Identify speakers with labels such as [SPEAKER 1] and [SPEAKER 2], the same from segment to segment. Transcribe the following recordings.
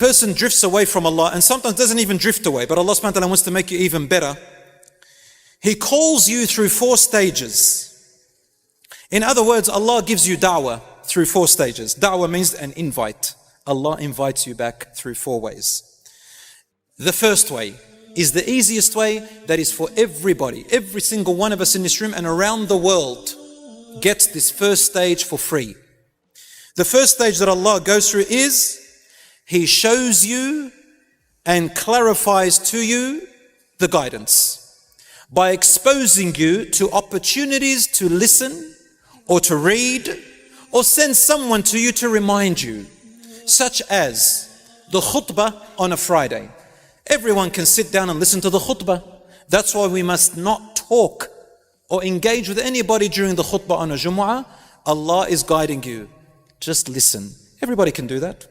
[SPEAKER 1] person drifts away from Allah, and sometimes doesn't even drift away, but Allah subhanahu wa ta'ala wants to make you even better. He calls you through 4 stages. In other words, Allah gives you da'wah through 4 stages. Da'wah means an invite. Allah invites you back through 4 ways. The first way is the easiest way, that is for everybody. Every single one of us in this room and around the world gets this first stage for free. The first stage that Allah goes through is He shows you and clarifies to you the guidance by exposing you to opportunities to listen or to read or send someone to you to remind you, such as the khutbah on a Friday. Everyone can sit down and listen to the khutbah. That's why we must not talk or engage with anybody during the khutbah on a Jumu'ah. Allah is guiding you. Just listen. Everybody can do that.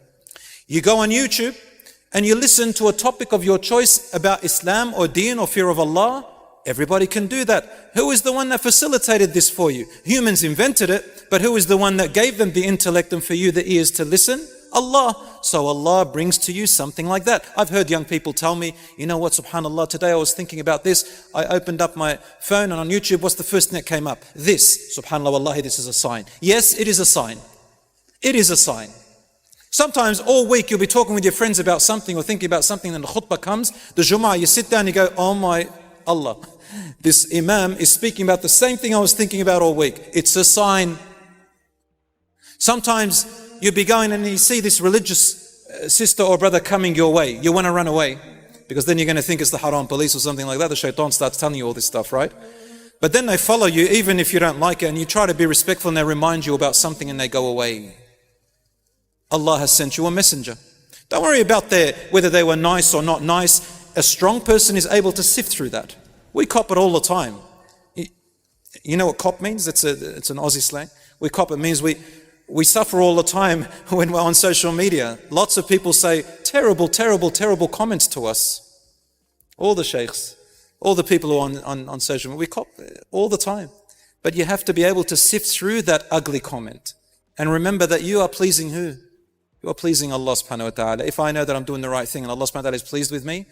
[SPEAKER 1] You go on YouTube and you listen to a topic of your choice about Islam or Deen or fear of Allah. Everybody can do that. Who is the one that facilitated this for you? Humans invented it, but who is the one that gave them the intellect and for you the ears to listen? Allah. So Allah brings to you something like that. I've heard young people tell me, you know what, subhanAllah, today I was thinking about this. I opened up my phone and on YouTube, what's the first thing that came up? This. SubhanAllah, wallahi, this is a sign. Yes, it is a sign. It is a sign. Sometimes all week you'll be talking with your friends about something or thinking about something, and the khutbah comes, the Jumu'ah, you sit down and you go, oh my Allah, this Imam is speaking about the same thing I was thinking about all week. It's a sign. Sometimes you'll be going and you see this religious sister or brother coming your way. You want to run away because then you're going to think it's the haram police or something like that. The shaitan starts telling you all this stuff, right? But then they follow you even if you don't like it, and you try to be respectful and they remind you about something and they go away. Allah has sent you a messenger. Don't worry about whether they were nice or not nice. A strong person is able to sift through that. We cop it all the time. You know what cop means? It's an Aussie slang. We cop it means we suffer all the time when we're on social media. Lots of people say terrible, terrible, terrible comments to us. All the sheikhs, all the people who are on social media, we cop all the time. But you have to be able to sift through that ugly comment. And remember that you are pleasing who? You are pleasing Allah subhanahu wa ta'ala. If I know that I'm doing the right thing and Allah subhanahu wa ta'ala is pleased with me,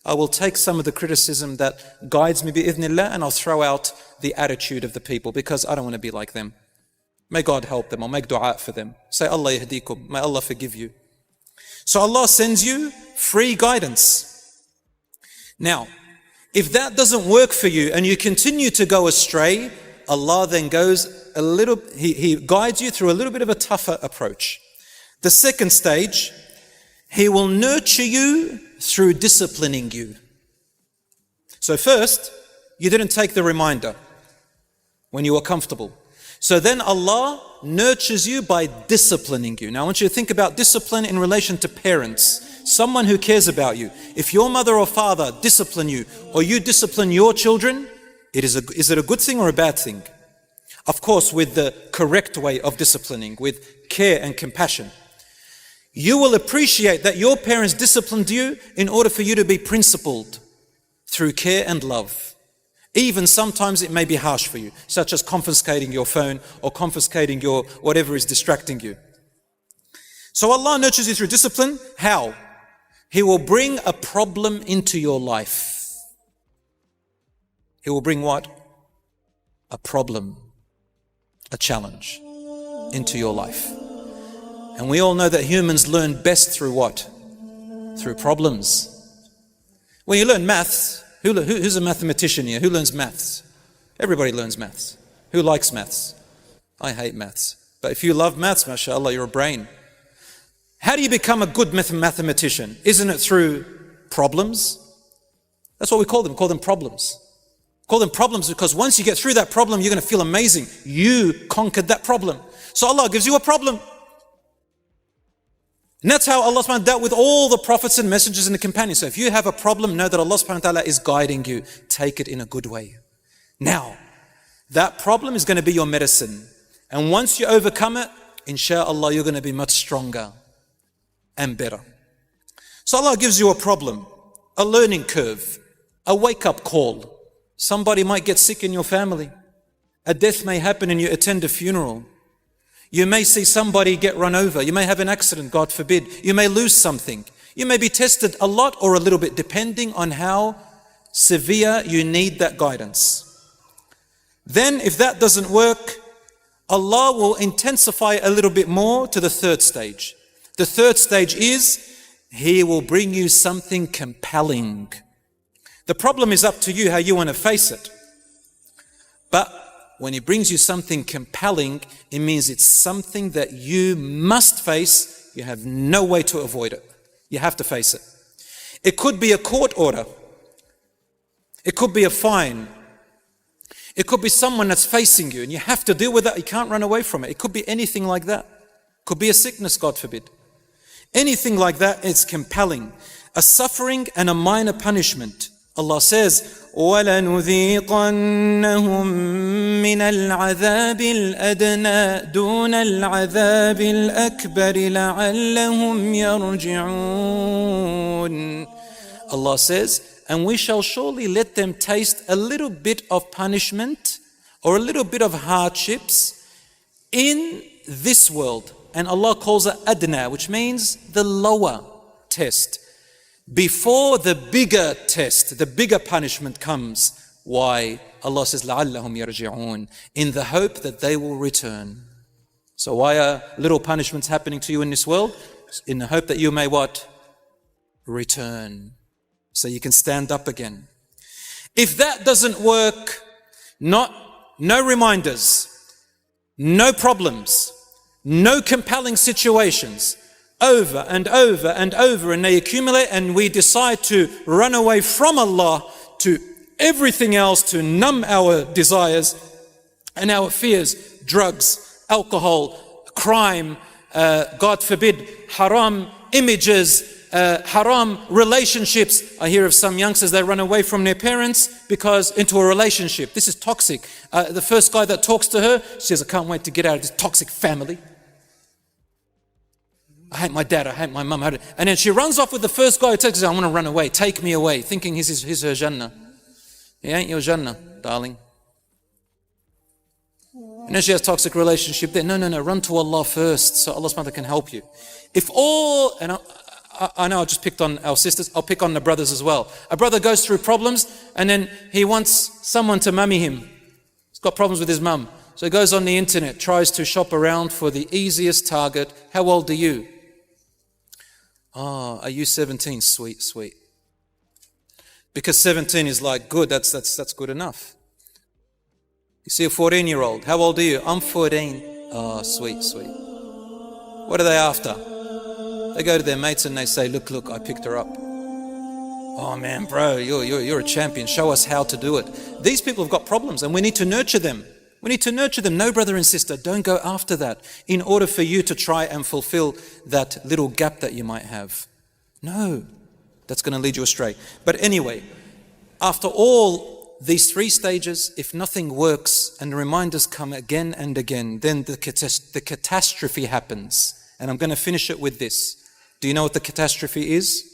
[SPEAKER 1] I will take some of the criticism that guides me bi'idhnillah, and I'll throw out the attitude of the people because I don't want to be like them. May God help them. I'll make dua for them. Say, Allah yahdikum. May Allah forgive you. So Allah sends you free guidance. Now, if that doesn't work for you and you continue to go astray, Allah then goes He guides you through a little bit of a tougher approach. The second stage, He will nurture you through disciplining you. So first, you didn't take the reminder when you were comfortable. So then Allah nurtures you by disciplining you. Now I want you to think about discipline in relation to parents. Someone who cares about you. If your mother or father discipline you, or you discipline your children, is it a good thing or a bad thing? Of course, with the correct way of disciplining, with care and compassion. You will appreciate that your parents disciplined you in order for you to be principled through care and love. Even sometimes it may be harsh for you, such as confiscating your phone or confiscating your whatever is distracting you. So Allah nurtures you through discipline. How? He will bring a problem into your life. He will bring what? A problem, a challenge into your life. And we all know that humans learn best through what? Through problems. When you learn maths, who's a mathematician here? Who learns maths? Everybody learns maths. Who likes maths? I hate maths. But if you love maths, mashallah, you're a brain. How do you become a good mathematician? Isn't it through problems? That's what we call them problems. Call them problems because once you get through that problem, you're going to feel amazing. You conquered that problem. So Allah gives you a problem. And that's how Allah subhanahu wa ta'ala dealt with all the prophets and messengers and the companions. So if you have a problem, know that Allah subhanahu wa ta'ala is guiding you. Take it in a good way. Now, that problem is going to be your medicine. And once you overcome it, inshallah, you're going to be much stronger and better. So Allah gives you a problem, a learning curve, a wake-up call. Somebody might get sick in your family. A death may happen and you attend a funeral. You may see somebody get run over. You may have an accident, God forbid. You may lose something. You may be tested a lot or a little bit, depending on how severe you need that guidance. Then if that doesn't work, Allah will intensify a little bit more to the third stage. The third stage is, He will bring you something compelling. The problem is up to you how you want to face it. But when He brings you something compelling, it means it's something that you must face. You have no way to avoid it. You have to face it. It could be a court order. It could be a fine. It could be someone that's facing you and you have to deal with that. You can't run away from it. It could be anything like that. It could be a sickness, God forbid. Anything like that is compelling. A suffering and a minor punishment. Allah says, وَلَنُذِيقَنَّهُم مِّنَ الْعَذَابِ الْأَدْنَى دُونَ الْعَذَابِ الْأَكْبَرِ لَعَلَّهُمْ يَرْجِعُونَ. Allah says, and we shall surely let them taste a little bit of punishment or a little bit of hardships in this world. And Allah calls it adna, which means the lower test. Before the bigger test, the bigger punishment comes. Why? Allah says, لَعَلَّهُمْ يَرْجِعُونَ, in the hope that they will return. So why are little punishments happening to you in this world? In the hope that you may what? Return. So you can stand up again. If that doesn't work, no reminders, no problems, no compelling situations, over and over and over, and they accumulate, and we decide to run away from Allah to everything else to numb our desires and our fears, drugs, alcohol, crime, God forbid, haram images, haram relationships. I hear of some youngsters, they run away from their parents because into a relationship. This is toxic. The first guy that talks to her, she says, I can't wait to get out of this toxic family. I hate my dad, I hate my mum. And then she runs off with the first guy who takes her, I want to run away, take me away, thinking he's her Jannah. He ain't your Jannah, darling. And then she has a toxic relationship there. No, run to Allah first, so Allah subhanahu wa ta'ala can help you. If all, and I know I just picked on our sisters, I'll pick on the brothers as well. A brother goes through problems and then he wants someone to mummy him. He's got problems with his mum. So he goes on the internet, tries to shop around for the easiest target. How old are you? Oh, are you 17? Sweet. Because 17 is like good, that's good enough. You see a 14-year-old, how old are you? I'm 14. Oh, sweet. What are they after? They go to their mates and they say, look, I picked her up. Oh man, bro, you're a champion. Show us how to do it. These people have got problems and we need to nurture them. No, brother and sister, don't go after that in order for you to try and fulfill that little gap that you might have. No, that's going to lead you astray. But anyway, after all these three stages, if nothing works and the reminders come again and again, then the catastrophe happens. And I'm going to finish it with this. Do you know what the catastrophe is?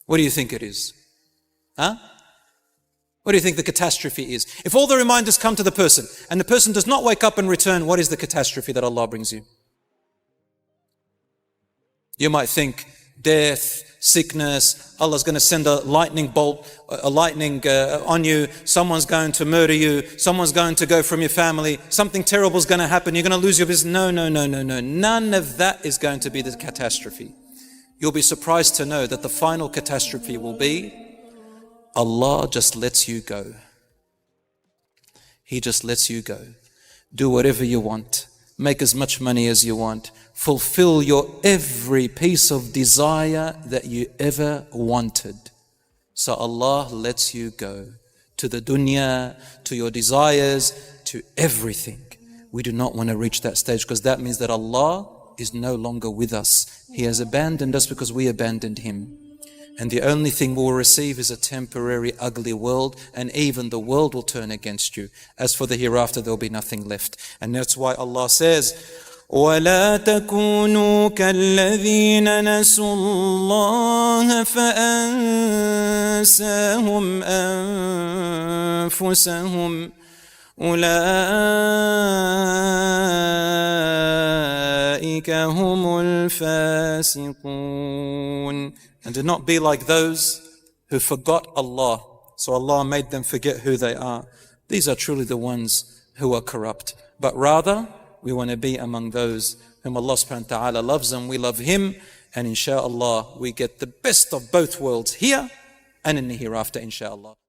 [SPEAKER 1] What do you think it is? What do you think the catastrophe is? If all the reminders come to the person and the person does not wake up and return, what is the catastrophe that Allah brings you? You might think death, sickness, Allah's going to send a lightning bolt, on you, someone's going to murder you, someone's going to go from your family, something terrible is going to happen, you're going to lose your business. No. None of that is going to be the catastrophe. You'll be surprised to know that the final catastrophe will be Allah just lets you go. He just lets you go. Do whatever you want. Make as much money as you want. Fulfill your every piece of desire that you ever wanted. So Allah lets you go to the dunya, to your desires, to everything. We do not want to reach that stage because that means that Allah is no longer with us. He has abandoned us because we abandoned Him. And the only thing we'll receive is a temporary, ugly world, and even the world will turn against you. As for the hereafter, there'll be nothing left. And that's why Allah says, وَلَا تَكُونُوا كَالَّذِينَ نَسُوا اللَّهَ فَأَنْسَاهُمْ أَنفُسَهُمْ
[SPEAKER 2] أولئك هم الفاسقون.
[SPEAKER 1] And do not be like those who forgot Allah. So Allah made them forget who they are. These are truly the ones who are corrupt. But rather, we want to be among those whom Allah subhanahu wa ta'ala loves, and we love Him. And inshallah, we get the best of both worlds here and in the hereafter, inshallah.